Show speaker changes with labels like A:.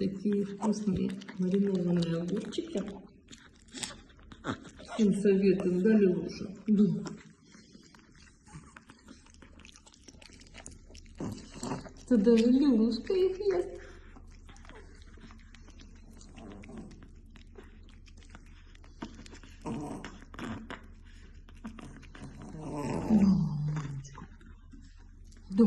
A: Такие вкусные маринованные огурчики. Всем советую, да, Левуша? Да. Это даже Левушка их ест. Да.